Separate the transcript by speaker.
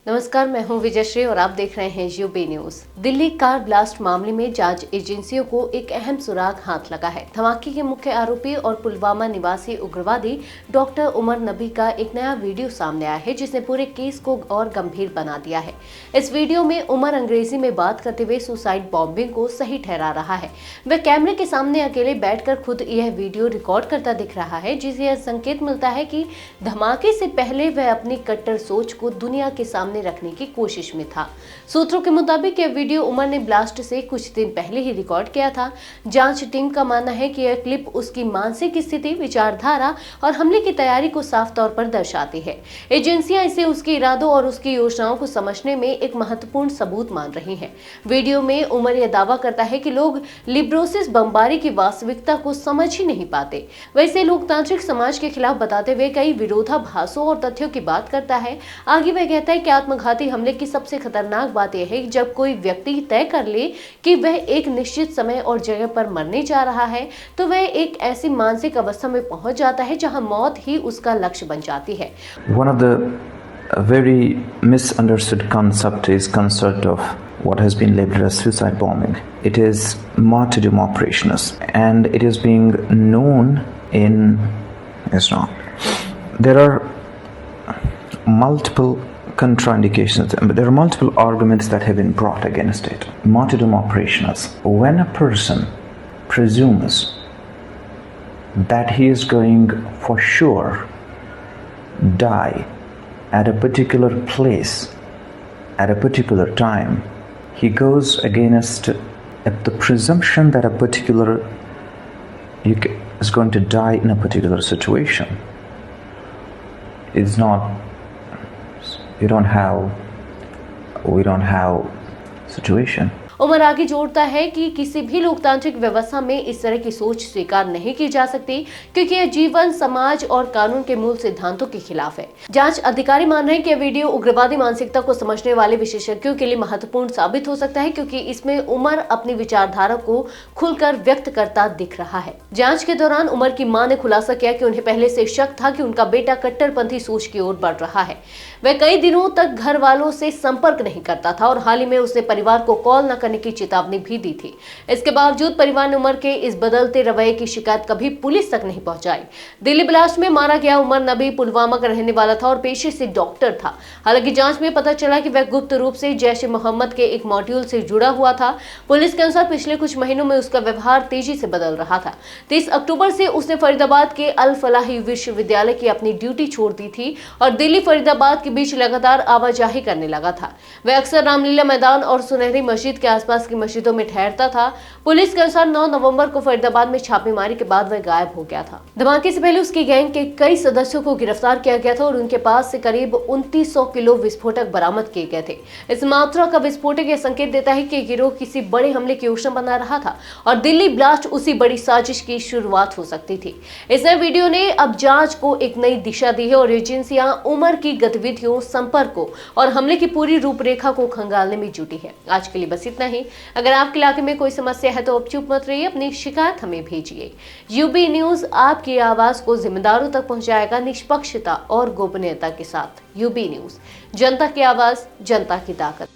Speaker 1: नमस्कार, मैं हूं विजयश्री और आप देख रहे हैं UB news. Delhi car blast मामले में जांच एजेंसियों को एक अहम सुराग हाथ लगा है। धमाके के मुख्य आरोपी और पुलवामा निवासी उग्रवादी डॉक्टर उमर नबी का एक नया वीडियो सामने आया है, जिसने पूरे केस को और गंभीर बना दिया है। इस वीडियो में उमर अंग्रेजी में बात करते हुए सुसाइड बॉम्बिंग को सही ठहरा रहा है। वह कैमरे के सामने अकेले बैठकर खुद यह वीडियो रिकॉर्ड करता दिख रहा है, जिससे यह संकेत मिलता है कि धमाके से पहले वह अपनी कट्टर सोच को दुनिया के सामने रखने की कोशिश में था। सूत्रों के मुताबिक यह वीडियो उमर ने ब्लास्ट से कुछ दिन पहले ही रिकॉर्ड किया था। जांच टीम का मानना है कि यह क्लिप उसकी मानसिक स्थिति, विचारधारा और हमले की तैयारी को साफ तौर पर दर्शाती है। एजेंसियां इसे उसके इरादों और उसकी योजनाओं को समझने में एक महत्वपूर्ण सबूत मान रही हैं। वीडियो में उमर यह दावा करता है कि लोग लिब्रोसिस बमबारी की वास्तविकता को समझ ही नहीं पाते। वैसे लोकतांत्रिक समाज के खिलाफ बताते हुए कई विरोधाभासों और तथ्यों की बात करता है। आगे वह कहता है कि आत्मघाती हमले की सबसे खतरनाक बात यह है कि जब कोई व्यक्ति तय कर ले कि वह एक निश्चित समय और जगह पर मरने जा रहा है, तो वह एक ऐसी मानसिक अवस्था में पहुंच जाता है जहां मौत ही उसका लक्ष्य बन जाती है।
Speaker 2: One of the very misunderstood concept is concept of what has been labeled as suicide bombing. It is martyrdom operations, and it is being known in Islam. There are multiple contraindications. There are multiple arguments that have been brought against it. Martyrdom operations. When a person presumes that he is going for sure die at a particular place at a particular time, he goes against the presumption that a particular is going to die in a particular situation. It's not. We don't have situation.
Speaker 1: Umar आगे जोड़ता है कि किसी भी लोकतांत्रिक व्यवस्था में इस तरह की सोच स्वीकार नहीं की जा सकती, क्योंकि यह जीवन, समाज और कानून के मूल सिद्धांतों के खिलाफ है। जांच अधिकारी मान रहे हैं कि यह वीडियो उग्रवादी मानसिकता को समझने वाले विशेषज्ञों के लिए महत्वपूर्ण साबित हो सकता है, क्योंकि इसमें उमर अपनी विचारधारा को खुलकर व्यक्त करता दिख रहा है। जांच के दौरान उमर की मां ने खुलासा किया कि उन्हें पहले से शक था कि उनका बेटा कट्टरपंथी सोच की ओर बढ़ रहा है। वह कई दिनों तक घर वालों से संपर्क नहीं करता था और हाल ही में उसने परिवार को कॉल न करने की चेतावनी भी दी थी। इसके बावजूद परिवार ने उमर के इस बदलते रवैये की शिकायत कभी पुलिस तक नहीं पहुंचाई। दिल्ली ब्लास्ट में मारा गया उमर नबी पुलवामा का रहने वाला था और पेशे से डॉक्टर था। हालांकि जांच में पता चला कि वह गुप्त रूप से जैश ए मोहम्मद के एक मॉड्यूल से जुड़ा हुआ था। पुलिस के अनुसार पिछले कुछ महीनों में उसका व्यवहार तेजी से बदल रहा था। 30 अक्टूबर से उसने फरीदाबाद के अल फलाही विश्वविद्यालय की अपनी ड्यूटी छोड़ दी थी और दिल्ली फरीदाबाद के बीच लगातार आवाजाही करने लगा था। वह अक्सर रामलीला मैदान और सुनहरी मस्जिद के आसपास की मस्जिदों में ठहरता था। पुलिस के अनुसार 9 नवंबर को फरीदाबाद में छापेमारी के बाद वह गायब हो गया था। धमाके से पहले उसकी गैंग के कई सदस्यों को गिरफ्तार किया गया था और उनके पास से करीब 2900 किलो विस्फोटक बरामद किए गए थे। इस मात्रा का विस्फोटक यह संकेत देता है कि गिरोह किसी बड़े हमले की योजना बना रहा था और दिल्ली ब्लास्ट उसी बड़ी साजिश की शुरुआत हो सकती थी। इस नए वीडियो ने अब जांच को एक नई दिशा दी है और एजेंसियां उमर की गतिविधियों, संपर्कों और हमले की पूरी रूपरेखा को खंगालने में जुटी है। आज के लिए बस इतना ही। अगर आपके इलाके में कोई समस्या है तो अब चुप मत रहिए, अपनी शिकायत हमें भेजिए। यूबी न्यूज आपकी आवाज को जिम्मेदारों तक पहुंचाएगा, निष्पक्षता और गोपनीयता के साथ। यूबी न्यूज, जनता की आवाज, जनता की ताकत।